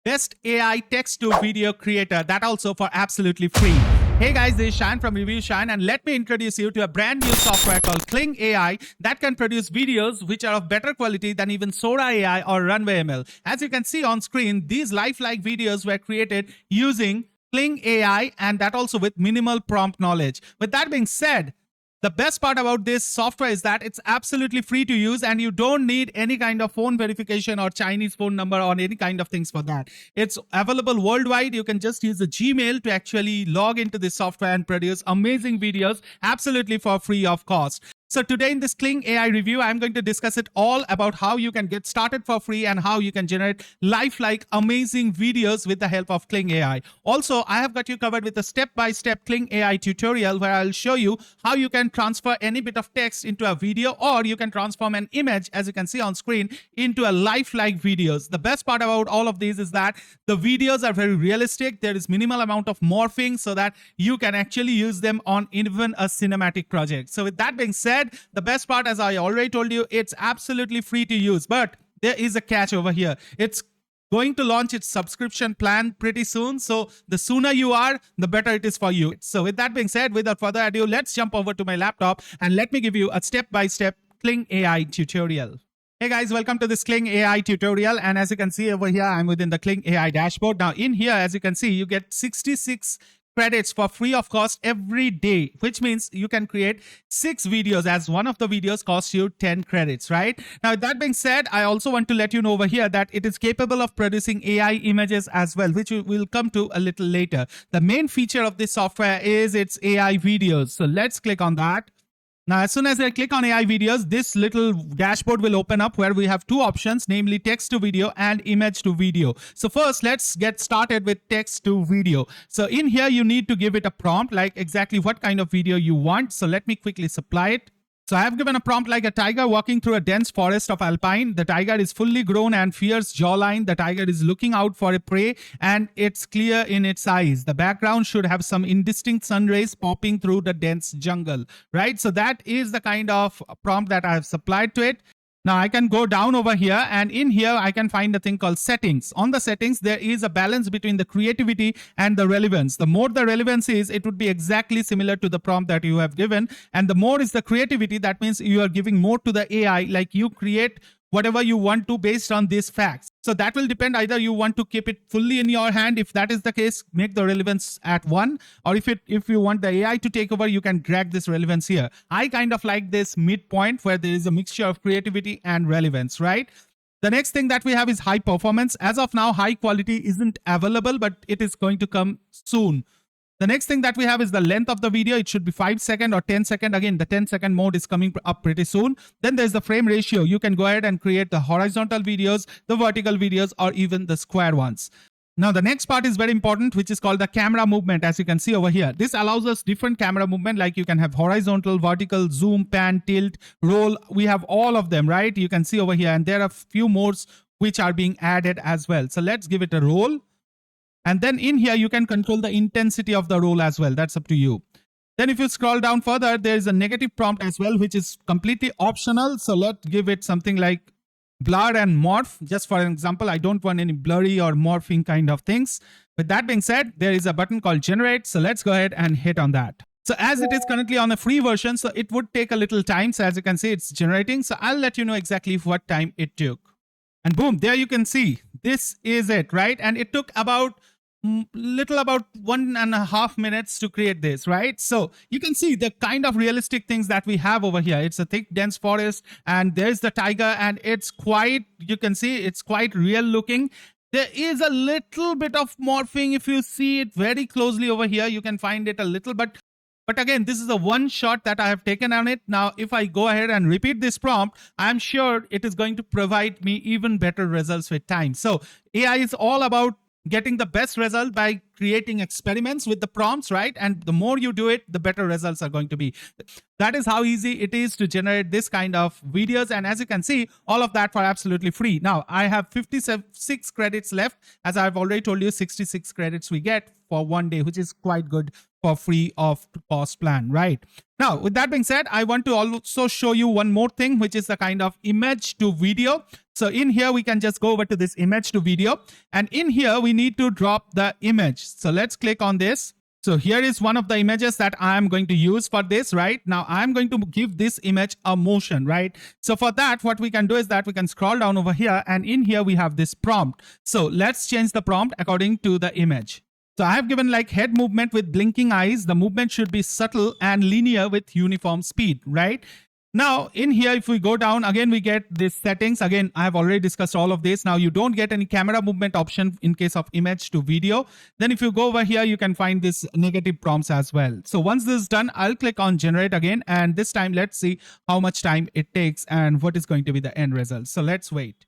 best AI text to video creator, that also for absolutely free. Hey guys, this is Shine from Review Shine, and let me introduce you to a brand new software called Kling AI that can produce videos which are of better quality than even Sora AI or Runway ML. As you can see on screen, these lifelike videos were created using Kling AI, and that also with minimal prompt knowledge. With that being said, the best part about this software is that it's absolutely free to use and you don't need any kind of phone verification or Chinese phone number or any kind of things for that. It's available worldwide. You can just use the Gmail to actually log into this software and produce amazing videos absolutely for free of cost. So today in this Kling AI review, I'm going to discuss it all about how you can get started for free and how you can generate lifelike amazing videos with the help of Kling AI. Also, I have got you covered with a step-by-step Kling AI tutorial where I'll show you how you can transfer any bit of text into a video, or you can transform an image, as you can see on screen, into a lifelike videos. The best part about all of these is that the videos are very realistic. There is minimal amount of morphing so that you can actually use them on even a cinematic project. So with that being said, the best part, as I already told you, it's absolutely free to use, but there is a catch over here. It's going to launch its subscription plan pretty soon, so the sooner you are, the better it is for you. So with that being said, without further ado, let's jump over to my laptop and let me give you a step-by-step Kling AI tutorial. Hey guys, welcome to this Kling AI tutorial, and as you can see over here, I'm within the Kling AI dashboard. Now in here, as you can see, you get 66 credits for free of cost every day, which means you can create 6 videos, as one of the videos costs you 10 credits, right? Now, with that being said, I also want to let you know over here that it is capable of producing AI images as well, which we will come to a little later. The main feature of this software is its AI videos. So let's click on that. Now, as soon as I click on AI videos, this little dashboard will open up where we have two options, namely text to video and image to video. So first, let's get started with text to video. So in here, you need to give it a prompt, like exactly what kind of video you want. So let me quickly supply it. So I have given a prompt like a tiger walking through a dense forest of alpine. The tiger is fully grown and fierce jawline. The tiger is looking out for a prey and it's clear in its eyes. The background should have some indistinct sun rays popping through the dense jungle, right? So that is the kind of prompt that I have supplied to it. Now I can go down over here, and in here I can find a thing called settings. On the settings, there is a balance between the creativity and the relevance. The more the relevance is, it would be exactly similar to the prompt that you have given. And the more is the creativity, that means you are giving more to the AI, like you create whatever you want to based on these facts. So that will depend, either you want to keep it fully in your hand. If that is the case, make the relevance at 1, or if you want the AI to take over, you can drag this relevance here. I kind of like this midpoint where there is a mixture of creativity and relevance, right? The next thing that we have is high performance. As of now, high quality isn't available, but it is going to come soon. The next thing that we have is the length of the video. It should be 5 seconds or 10 seconds. Again, the 10-second mode is coming up pretty soon. Then there's the frame ratio. You can go ahead and create the horizontal videos, the vertical videos, or even the square ones. Now, the next part is very important, which is called the camera movement, as you can see over here. This allows us different camera movement, like you can have horizontal, vertical, zoom, pan, tilt, roll. We have all of them, right? You can see over here, and there are a few more which are being added as well. So let's give it a roll. And then in here, you can control the intensity of the roll as well. That's up to you. Then if you scroll down further, there is a negative prompt as well, which is completely optional. So let's give it something like blur and morph. Just for example, I don't want any blurry or morphing kind of things. With that being said, there is a button called generate. So let's go ahead and hit on that. So as it is currently on a free version, so it would take a little time. So as you can see, it's generating. So I'll let you know exactly what time it took. And boom, there you can see, this is it, right? And it took about 1.5 minutes to create this, right? So you can see the kind of realistic things that we have over here. It's a thick, dense forest, and there's the tiger, and it's quite, you can see it's quite real looking. There is a little bit of morphing. If you see it very closely over here, you can find it a little, but again, this is a one shot that I have taken on it. Now, if I go ahead and repeat this prompt, I'm sure it is going to provide me even better results with time. So AI is all about getting the best result by creating experiments with the prompts, right? And the more you do it, the better results are going to be. That is how easy it is to generate this kind of videos. And as you can see, all of that for absolutely free. Now, I have 56 credits left. As I've already told you, 66 credits we get for one day, which is quite good for free of cost plan, right? Now, with that being said, I want to also show you one more thing, which is the kind of image to video. So in here, we can just go over to this image to video. And in here, we need to drop the image. So let's click on this. So here is one of the images that I'm going to use for this, right? Now I'm going to give this image a motion, right? So for that, what we can do is that we can scroll down over here, and in here we have this prompt. So let's change the prompt according to the image. So I have given like head movement with blinking eyes. The movement should be subtle and linear with uniform speed, right? Now in here, if we go down again, we get this settings. Again, I have already discussed all of this. Now you don't get any camera movement option in case of image to video. Then if you go over here, you can find this negative prompts as well. So once this is done, I'll click on generate again. And this time, let's see how much time it takes and what is going to be the end result. So let's wait.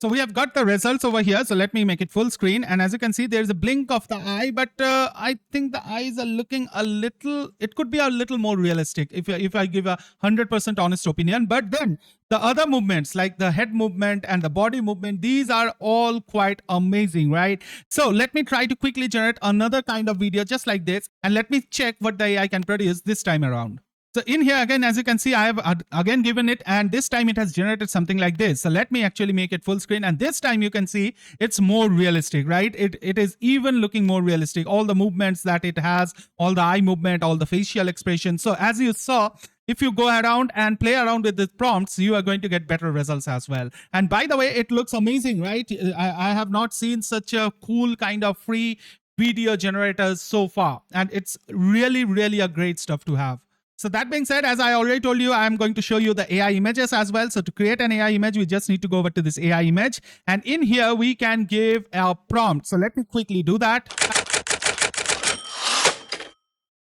So we have got the results over here. So let me make it full screen. And as you can see, there's a blink of the eye, but I think the eyes are looking a little, it could be a little more realistic if I give a 100% honest opinion. But then the other movements like the head movement and the body movement, these are all quite amazing, right? So let me try to quickly generate another kind of video just like this. And let me check what the AI can produce this time around. So in here again, as you can see, I have again given it, and this time it has generated something like this. So let me actually make it full screen, and this time you can see it's more realistic, right? It is even looking more realistic. All the movements that it has, all the eye movement, all the facial expression. So as you saw, if you go around and play around with the prompts, you are going to get better results as well. And by the way, it looks amazing, right? I have not seen such a cool kind of free video generators so far, and it's really, really a great stuff to have. So that being said, as I already told you, I'm going to show you the AI images as well. So to create an AI image, we just need to go over to this AI image. And in here, we can give a prompt. So let me quickly do that.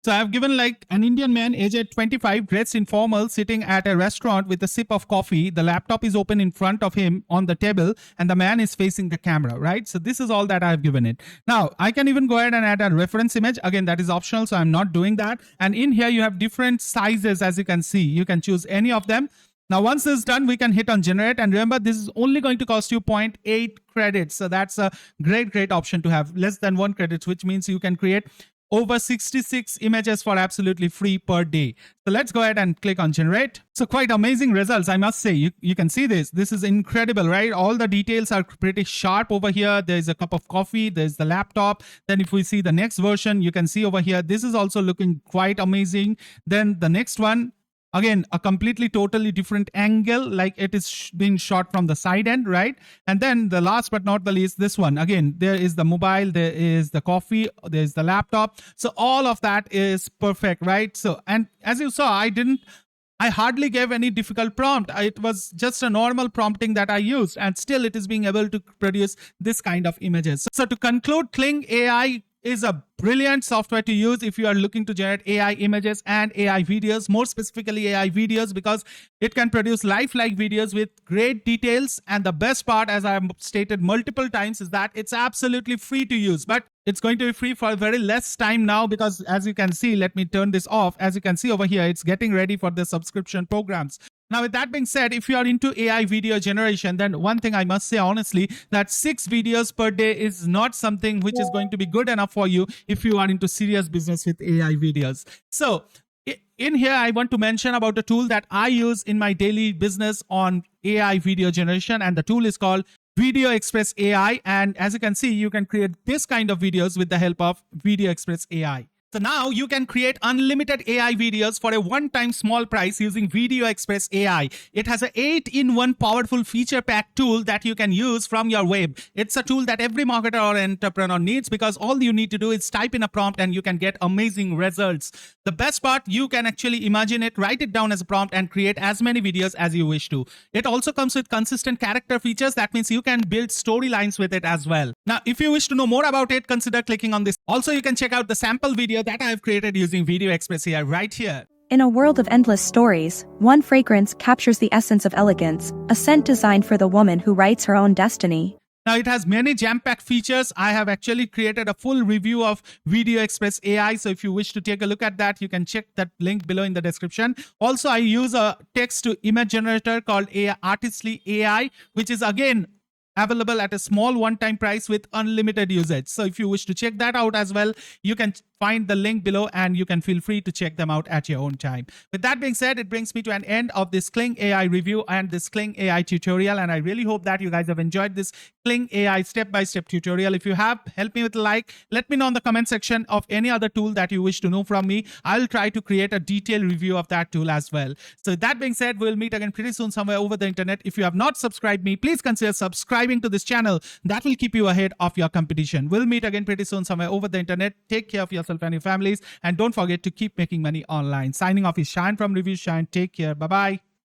So I've given like an Indian man aged 25, dressed in formal, sitting at a restaurant with a sip of coffee. The laptop is open in front of him on the table, and the man is facing the camera, right? So this is all that I've given it. Now I can even go ahead and add a reference image. Again, that is optional, so I'm not doing that. And in here you have different sizes, as you can see. You can choose any of them. Now, once this is done, we can hit on generate. And remember, this is only going to cost you 0.8 credits. So that's a great option to have, less than 1 credits, which means you can create over 66 images for absolutely free per day. So let's go ahead and click on generate. So quite amazing results, I must say. You can see this. This is incredible, right? All the details are pretty sharp over here. There's a cup of coffee. There's the laptop. Then if we see the next version, you can see over here, this is also looking quite amazing. Then the next one, again, a completely totally different angle, like it is being shot from the side end, right? And then the last but not the least, this one. Again, there is the mobile, there is the coffee, there's the laptop. So all of that is perfect, right? So, and as you saw, I hardly gave any difficult prompt. It was just a normal prompting that I used, and still it is being able to produce this kind of images. So to conclude, Kling AI is a brilliant software to use if you are looking to generate AI images and AI videos, more specifically AI videos, because it can produce lifelike videos with great details. And the best part, as I have stated multiple times, is that it's absolutely free to use, but it's going to be free for very less time now, because as you can see, let me turn this off. As you can see over here, it's getting ready for the subscription programs. Now, with that being said, if you are into AI video generation, then one thing I must say honestly, that 6 videos per day is not something which is going to be good enough for you if you are into serious business with AI videos. So in here, I want to mention about a tool that I use in my daily business on AI video generation, and the tool is called VideoExpress AI. And as you can see, you can create this kind of videos with the help of VideoExpress AI. So now you can create unlimited AI videos for a one-time small price using VideoExpress AI. It has an 8-in-1 powerful feature pack tool that you can use from your web. It's a tool that every marketer or entrepreneur needs, because all you need to do is type in a prompt and you can get amazing results. The best part, you can actually imagine it, write it down as a prompt, and create as many videos as you wish to. It also comes with consistent character features. That means you can build storylines with it as well. Now, if you wish to know more about it, consider clicking on this. Also, you can check out the sample video that I have created using VideoExpress AI right here. In a world of endless stories, one fragrance captures the essence of elegance, a scent designed for the woman who writes her own destiny. Now, it has many jam-packed features. I have actually created a full review of VideoExpress AI. So if you wish to take a look at that, you can check that link below in the description. Also, I use a text-to-image generator called Artistly AI, which is again available at a small one-time price with unlimited usage. So if you wish to check that out as well, you can find the link below and you can feel free to check them out at your own time. With that being said, it brings me to an end of this Kling AI review and this Kling AI tutorial, and I really hope that you guys have enjoyed this Kling AI step-by-step tutorial. If you have, help me with a like. Let me know in the comment section of any other tool that you wish to know from me. I'll try to create a detailed review of that tool as well. So that being said, we'll meet again pretty soon somewhere over the internet. If you have not subscribed me, please consider subscribing to this channel. That will keep you ahead of your competition. We'll meet again pretty soon somewhere over the internet. Take care of yourself and your families, and don't forget to keep making money online. Signing off is Shine from Review Shine. Take care. Bye bye.